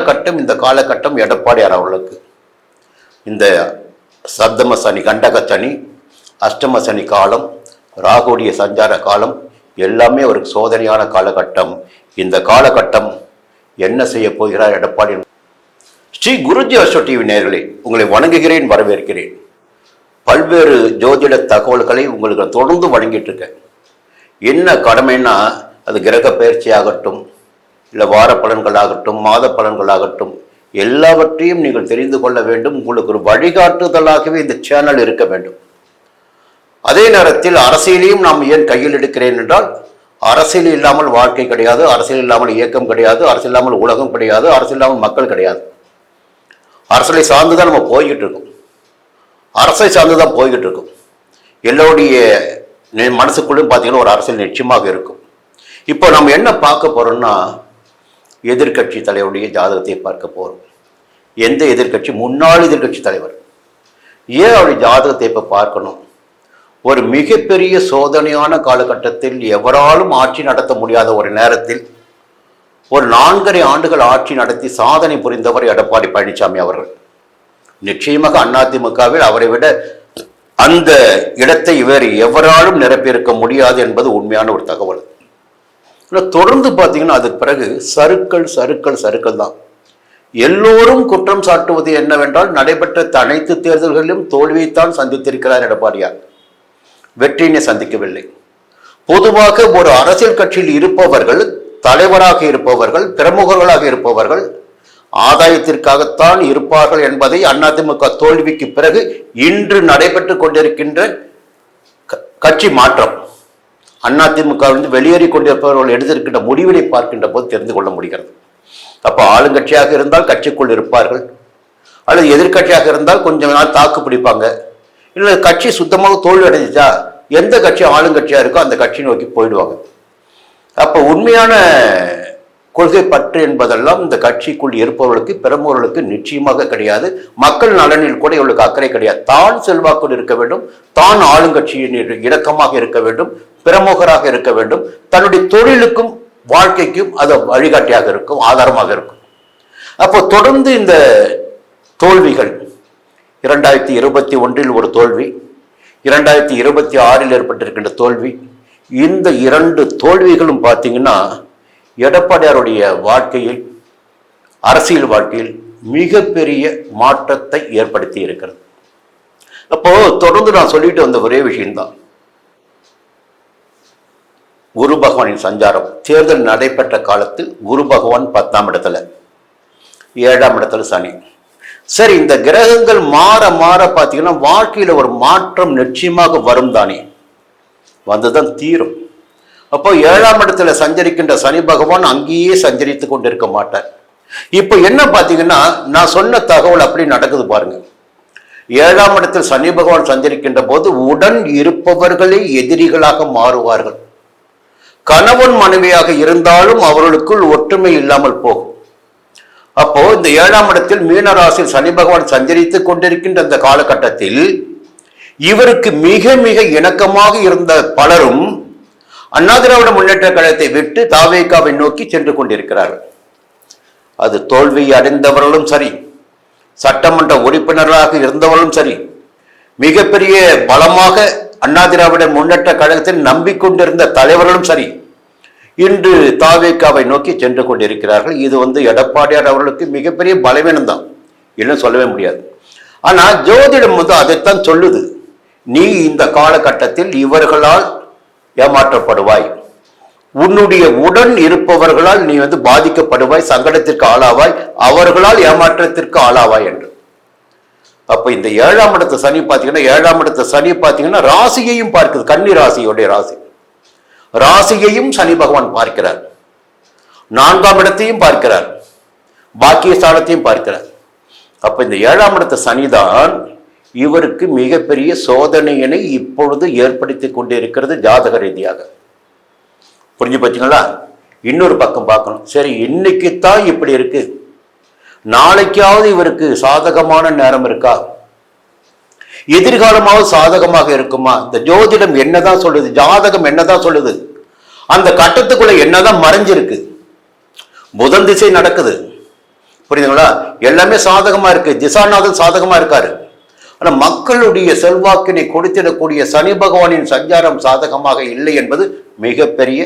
காலகட்டம் இந்த காலகட்டம் எடப்பாடியார் அவர்களுக்கு இந்த சப்தம சனி, கண்டக சனி, அஷ்டம சனி காலம், ராகுடைய சஞ்சார காலம் எல்லாமே ஒரு சோதனையான காலகட்டம். இந்த காலகட்டம் என்ன செய்ய போகிறார் எடப்பாடி? ஸ்ரீ குருஜி அஸ்ட்ரோ டிவி நேயர்களே, உங்களை வணங்குகிறேன், வரவேற்கிறேன். பல்வேறு ஜோதிட தகவல்களை உங்களுக்கு தொடர்ந்து வழங்கிட்டு இருக்கேன். என்ன கடமைன்னா, அது கிரக பயிற்சி ஆகட்டும், இல்லை வார பலன்களாகட்டும், மாத பலன்களாகட்டும், எல்லாவற்றையும் நீங்கள் தெரிந்து கொள்ள வேண்டும். உங்களுக்கு ஒரு வழிகாட்டுதலாகவே இந்த சேனல் இருக்க வேண்டும். அதே நேரத்தில் அரசியலையும் நாம் ஏன் கையில் எடுக்கிறேன் என்றால், அரசியல் இல்லாமல் வாழ்க்கை கிடையாது, அரசியல் இல்லாமல் இயக்கம் கிடையாது, அரசியல் இல்லாமல் உலகம் கிடையாது, அரசியல் இல்லாமல் மக்கள் கிடையாது. அரசியலை சார்ந்துதான் நம்ம போய்கிட்டு இருக்கோம். அரசை சார்ந்துதான் போய்கிட்டு இருக்கோம். எல்லோருடைய மனசுக்குள்ளும் பார்த்தீங்கன்னா ஒரு அரசியல் நிச்சயமாக இருக்கும். இப்போ நம்ம என்ன பார்க்க போறோம்னா, எதிர்கட்சி தலைவருடைய ஜாதகத்தை பார்க்க போறோம். எந்த எதிர்கட்சி? முன்னாள் எதிர்கட்சி தலைவர். ஏன் அவருடைய ஜாதகத்தை இப்போ பார்க்கணும்? ஒரு மிகப்பெரிய சோதனையான காலகட்டத்தில், எவராலும் ஆட்சி நடத்த முடியாத ஒரு நேரத்தில், ஒரு 4.5 ஆண்டுகள் ஆட்சி நடத்தி சாதனை புரிந்தவர் எடப்பாடி பழனிசாமி அவர்கள். நிச்சயமாக அதிமுகவில் அவரை விட அந்த இடத்தை வேறு எவராலும் நிரப்பியிருக்க முடியாது என்பது உண்மையான ஒரு தகவல். தொடர்ந்து பார்த்தீங்கன்னா அதுக்கு பிறகு சறுக்கல் தான். எல்லோரும் குற்றம் சாட்டுவது என்னவென்றால், நடைபெற்ற அனைத்து தேர்தல்களிலும் தோல்வியைத்தான் சந்தித்திருக்கிறார் எடப்பாடியார். வெற்றியினை சந்திக்கவில்லை. பொதுவாக ஒரு அரசியல் கட்சியில் இருப்பவர்கள், தலைவராக இருப்பவர்கள், பிரமுகர்களாக இருப்பவர்கள் ஆதாயத்திற்காகத்தான் இருப்பார்கள் என்பதை அதிமுக தோல்விக்கு பிறகு இன்று நடைபெற்று கொண்டிருக்கின்ற கட்சி மாற்றம், அதிமுக வெளியேறி கொண்டிருப்பவர்கள் எடுத்திருக்கின்ற முடிவினை பார்க்கின்ற போது தெரிந்து கொள்ள முடிகிறது. அப்போ ஆளுங்கட்சியாக இருந்தால் கட்சிக்குள் இருப்பார்கள், அல்லது எதிர்கட்சியாக இருந்தால் கொஞ்ச நாள் தாக்கு பிடிப்பாங்க. இல்லை கட்சி சுத்தமாக தோல்வி அடைஞ்சிச்சா, எந்த கட்சி ஆளுங்கட்சியாக இருக்கோ அந்த கட்சியை நோக்கி போயிடுவாங்க. அப்போ உண்மையான கொள்கை பற்று என்பதெல்லாம் இந்த கட்சிக்குள் இருப்பவர்களுக்கு, பிரமுகர்களுக்கு நிச்சயமாக கிடையாது. மக்கள் நலனில் கூட இவர்களுக்கு அக்கறை கிடையாது. தான் செல்வாக்குள் இருக்க வேண்டும், தான் ஆளுங்கட்சியின் இணக்கமாக இருக்க வேண்டும், பிரமுகராக இருக்க வேண்டும், தன்னுடைய தொழிலுக்கும் வாழ்க்கைக்கும் அது வழிகாட்டியாக இருக்கும், ஆதாரமாக இருக்கும். அப்போ தொடர்ந்து இந்த தோல்விகள், 2021 ஒரு தோல்வி, 2026 ஏற்பட்டிருக்கின்ற தோல்வி, இந்த 2 தோல்விகளும் பார்த்தீங்கன்னா எடப்பாடியாருடைய வாழ்க்கையில், அரசியல் வாழ்க்கையில் மிகப்பெரிய மாற்றத்தை ஏற்படுத்தி இருக்கிறது. அப்போ தொடர்ந்து நான் சொல்லிட்டு வந்த ஒரே விஷயம்தான், குரு பகவானின் சஞ்சாரம். தேர்தல் நடைபெற்ற காலத்தில் குரு பகவான் 10ஆம் இடத்துல, 7ஆம் இடத்துல சனி. சரி, இந்த கிரகங்கள் மாற மாற பார்த்தீங்கன்னா வாழ்க்கையில் ஒரு மாற்றம் நிச்சயமாக வரும் தானே, வந்துதான் தீரும். அப்போ 7ஆம் இடத்துல சஞ்சரிக்கின்ற சனி பகவான் அங்கேயே சஞ்சரித்து கொண்டிருக்க மாட்டார். இப்போ என்ன பார்த்தீங்கன்னா, நான் சொன்ன தகவல் அப்படி நடக்குது பாருங்க. 7ஆம் இடத்தில் சனி பகவான் சஞ்சரிக்கின்ற போது உடன் இருப்பவர்களே எதிரிகளாக மாறுவார்கள். கணவன் மனைவியாக இருந்தாலும் அவர்களுக்குள் ஒற்றுமை இல்லாமல் போகும். அப்போ இந்த 7ஆம் இடத்தில் மீனராசியில் சனி பகவான் சஞ்சரித்துக் கொண்டிருக்கின்ற அந்த காலகட்டத்தில் இவருக்கு மிக மிக இணக்கமாக இருந்த பலரும் அண்ணா திராவிட முன்னேற்ற கழகத்தை விட்டு தாவேகாவை நோக்கி சென்று கொண்டிருக்கிறார்கள். அது தோல்வி அடைந்தவர்களும் சரி, சட்டமன்ற உறுப்பினர்களாக இருந்தவர்களும் சரி, மிகப்பெரிய பலமாக அண்ணா திராவிட முன்னேற்ற கழகத்தில் நம்பிக்கொண்டிருந்த தலைவர்களும் சரி, இன்று தாவேகாவை நோக்கி சென்று கொண்டிருக்கிறார்கள். இது எடப்பாடியார் அவர்களுக்கு மிகப்பெரிய பலவீனம் தான், இல்லைன்னு சொல்லவே முடியாது. ஆனா ஜோதிடம் அதைத்தான் சொல்லுது, நீ இந்த காலகட்டத்தில் இவர்களால் ஏமாற்றப்படுவாய், உன்னுடைய உடன் இருப்பவர்களால் நீ பாதிக்கப்படுவாய், சங்கடத்திற்கு ஆளாவாய், அவர்களால் ஏமாற்றத்திற்கு ஆளாவாய் என்று. அப்ப இந்த 7ஆம் இடத்து சனி பார்த்தீங்கன்னா, 7ஆம் இடத்து சனி பார்த்தீங்கன்னா ராசியையும் பார்க்குது, கன்னி ராசியோடைய ராசி, ராசியையும் சனி பகவான் பார்க்கிறார், 4ஆம் இடத்தையும் பார்க்கிறார், பாக்கிய ஸ்தானத்தையும் பார்க்கிறார். அப்ப இந்த 7ஆம் இடத்து சனிதான் இவருக்கு மிகப்பெரிய சோதனையினை இப்பொழுது ஏற்படுத்தி கொண்டிருக்கிறது ஜாதக ரீதியாக. புரிஞ்சு பார்த்தீங்களா? இன்னொரு பக்கம் பார்க்கணும். சரி, இன்னைக்குத்தான் இப்படி இருக்கு, நாளைக்காவது இவருக்கு சாதகமான நேரம் இருக்கா, எதிர்காலமாவது சாதகமாக இருக்குமா? இந்த ஜோதிடம் என்னதான் சொல்லுது, ஜாதகம் என்னதான் சொல்லுது, அந்த கட்டத்துக்குள்ள என்னதான் மறைஞ்சிருக்கு? புதன் திசை நடக்குது, புரியுதுங்களா? எல்லாமே சாதகமா இருக்கு. திசாநாதன் சாதகமா இருக்காரு. ஆனா மக்களுடைய செல்வாக்கினை கொடுத்திடக்கூடிய சனி பகவானின் சஞ்சாரம் சாதகமாக இல்லை என்பது மிகப்பெரிய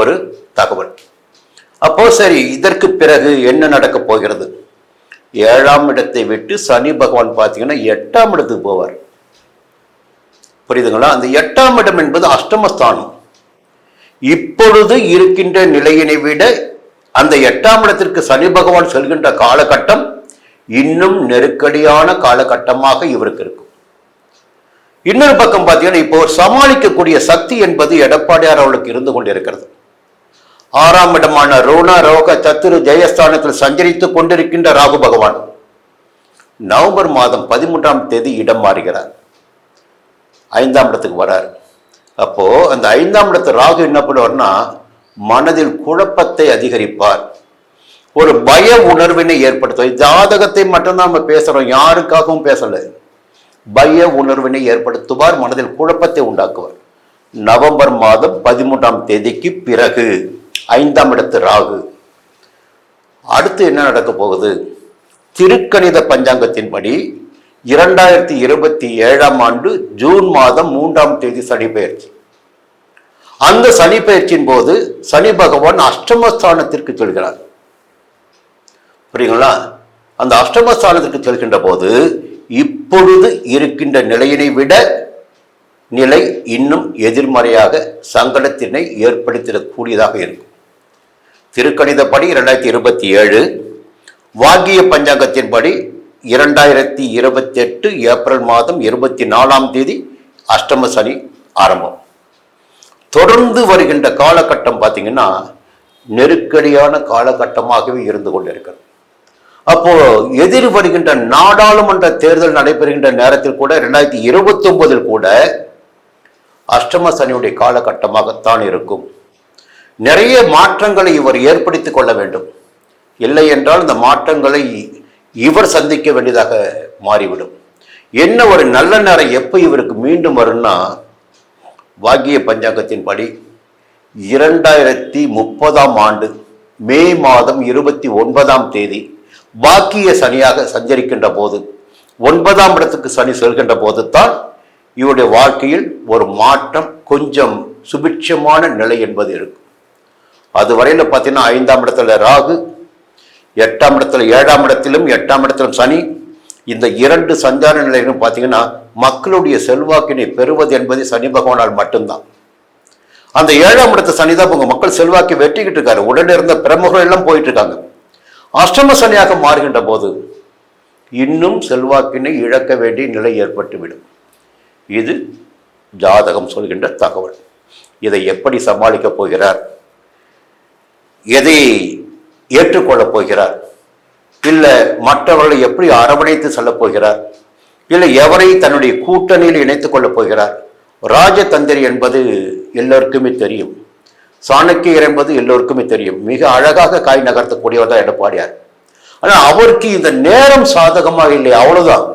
ஒரு தகவல். அப்போ சரி, இதற்கு பிறகு என்ன நடக்க போகிறது? 7ஆம் இடத்தை விட்டு சனி பகவான் பார்த்தீங்கன்னா 8ஆம் இடத்துக்கு போவார். புரியுதுங்களா? அந்த 8ஆம் இடம் என்பது அஷ்டமஸ்தானம். இப்பொழுது இருக்கின்ற நிலையினை விட அந்த 8ஆம் இடத்திற்கு சனி பகவான் செல்கின்ற காலகட்டம் இன்னும் நெருக்கடியான காலகட்டமாக இவருக்கு இருக்கும். இன்னொரு பக்கம் பார்த்தீங்கன்னா இப்போ சமாளிக்கக்கூடிய சக்தி என்பது எடப்பாடியார் அவர்களுக்கு இருந்து கொண்டிருக்கிறது. 6ஆம் இடமான ரோண ரோக சத்துரு ஜெயஸ்தானத்தில் சஞ்சரித்துக் கொண்டிருக்கின்ற ராகு பகவான் நவம்பர் மாதம் 13ஆம் தேதி இடம் மாறுகிறார். 5ஆம் இடத்துக்கு வரார். அப்போ அந்த 5ஆம் இடத்து ராகு என்ன பண்ணுவார்னா மனதில் குழப்பத்தை அதிகரிப்பார், ஒரு பய உணர்வினை ஏற்படுத்துவார். ஜாதகத்தை மட்டும்தான் நம்ம பேசுறோம், யாருக்காகவும் பேசல. பய உணர்வினை ஏற்படுத்துவார், மனதில் குழப்பத்தை உண்டாக்குவார். நவம்பர் மாதம் 13ஆம் தேதிக்கு பிறகு 5ஆம் இடத்து ராகு. அடுத்து என்ன நடக்க போகுது? திருக்கணித பஞ்சாங்கத்தின்படி 2027ஆம் ஆண்டு ஜூன் மாதம் 3ஆம் தேதி சனி பெயர்ச்சி. அந்த சனி பெயர்ச்சியின் போது சனி பகவான் அஷ்டமஸ்தானத்திற்கு செல்கிறார். புரியுங்களா? அந்த அஷ்டமஸ்தானத்திற்கு செல்கின்ற போது இப்பொழுது இருக்கின்ற நிலையினை விட நிலை இன்னும் எதிர்மறையாக சங்கடத்தினை ஏற்படுத்திடக்கூடியதாக இருக்கும். திருக்கணிதப்படி 2027, வாக்கிய பஞ்சாங்கத்தின்படி 2028 ஏப்ரல் மாதம் 24ஆம் தேதி அஷ்டம சனி ஆரம்பம். தொடர்ந்து வருகின்ற காலகட்டம் பார்த்தீங்கன்னா நெருக்கடியான காலகட்டமாகவே இருந்து கொண்டிருக்கிறது. அப்போ எதிர் வருகின்ற நாடாளுமன்ற தேர்தல் நடைபெறுகின்ற நேரத்தில் கூட 2029 கூட அஷ்டம சனியுடைய காலகட்டமாகத்தான் இருக்கும். நிறைய மாற்றங்களை இவர் ஏற்படுத்திக் கொள்ள வேண்டும். இல்லை என்றால் இந்த மாற்றங்களை இவர் சந்திக்க வேண்டியதாக மாறிவிடும். என்ன ஒரு நல்ல நேரம் எப்போ இவருக்கு மீண்டும் வரும்னா, வாக்கிய பஞ்சாங்கத்தின்படி 2030ஆம் ஆண்டு மே மாதம் 29ஆம் தேதி வாக்கிய சனியாக சஞ்சரிக்கின்ற போது 9ஆம் இடத்துக்கு சனி செல்கின்ற போது தான் இவருடைய வாழ்க்கையில் ஒரு மாற்றம், கொஞ்சம் சுபிட்சமான நிலை என்பது இருக்கும். அது வரையில் பார்த்தீங்கன்னா 5ஆம் இடத்துல ராகு, 8ஆம் இடத்துல 7ஆம் இடத்திலும் 8ஆம் இடத்திலும் சனி, இந்த 2 சஞ்சார நிலையிலும் பார்த்தீங்கன்னா மக்களுடைய செல்வாக்கினை பெறுவது என்பது சனி பகவானால் மட்டும்தான். அந்த 7ஆம் இடத்து சனி தான் உங்க மக்கள் செல்வாக்கை வெட்டிக்கிட்டு இருக்காரு. உடனே இருந்த பிரமுகர்கள் எல்லாம் போயிட்டு இருக்காங்க. அஷ்டம சனியாக மாறுகின்ற போது இன்னும் செல்வாக்கினை இழக்க வேண்டிய நிலை ஏற்பட்டுவிடும். இது ஜாதகம் சொல்கின்ற தகவல். இதை எப்படி சமாளிக்கப் போகிறார், எதை ஏற்றுக்கொள்ளப் போகிறார், இல்லை மற்றவர்களை எப்படி அரவணைத்து செல்லப் போகிறார், இல்லை எவரை தன்னுடைய கூட்டணியில் இணைத்துக் கொள்ளப் போகிறார். ராஜதந்திரி என்பது எல்லோருக்குமே தெரியும், சாணக்கியர் என்பது எல்லோருக்குமே தெரியும். மிக அழகாக காய் நகர்த்தக்கூடியவர் தான் எடப்பாடியார். ஆனால் அவருக்கு இந்த நேரம் சாதகமாக இல்லை, அவ்வளவுதான்.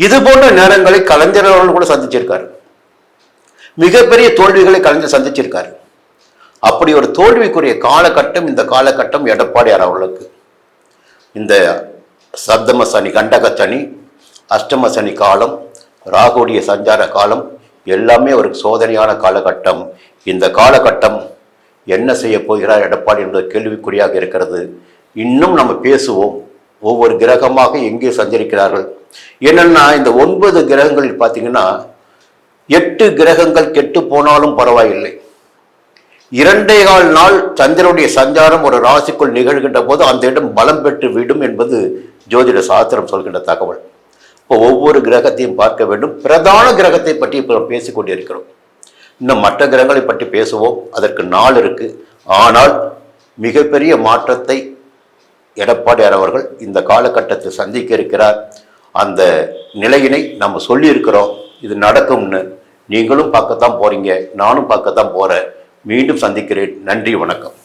இது போன்ற நேரங்களை கலைஞர் அவர்கள் கூட சந்திச்சிருக்காரு. மிகப்பெரிய தோல்விகளை கலைஞர் சந்திச்சிருக்காரு. அப்படி ஒரு தோல்விக்குரிய காலகட்டம் இந்த காலகட்டம் எடப்பாடியார் அவர்களுக்கு. இந்த சப்தம சனி, கண்டக சனி, அஷ்டம சனி காலம், ராகுடைய சஞ்சார காலம் எல்லாமே ஒரு சோதனையான காலகட்டம். இந்த காலகட்டம் என்ன செய்ய போகிறார் எடப்பாடி என்பது கேள்விக்குறியாக இருக்கிறது. இன்னும் நம்ம பேசுவோம். ஒவ்வொரு கிரகமாக எங்கே சஞ்சரிக்கிறார்கள் என்னன்னா, இந்த 9 கிரகங்களில் பார்த்தீங்கன்னா 8 கிரகங்கள் கெட்டு போனாலும் பரவாயில்லை. 2.25 நாள் சந்திரனுடைய சஞ்சாரம் ஒரு ராசிக்குள் நிகழ்கின்ற போது அந்த இடம் பலம் பெற்று விடும் என்பது ஜோதிட சாஸ்திரம் சொல்கின்ற தகவல். இப்போ ஒவ்வொரு கிரகத்தையும் பார்க்க வேண்டும். பிரதான கிரகத்தை பற்றி இப்போ பேசிக் கொண்டிருக்கிறோம். இன்னும் மற்ற கிரகங்களை பற்றி பேசுவோம், அதற்கு நாள் இருக்கு. ஆனால் மிகப்பெரிய மாற்றத்தை எடப்பாடியார் அவர்கள் இந்த காலகட்டத்தில் சந்திக்க இருக்கிறார். அந்த நிலையினை நம்ம சொல்லி இருக்கிறோம். இது நடக்கும்னு நீங்களும் பார்க்கத்தான் போறீங்க, நானும் பார்க்கத்தான் போறேன். மீண்டும் சந்திக்கிறேன். நன்றி, வணக்கம்.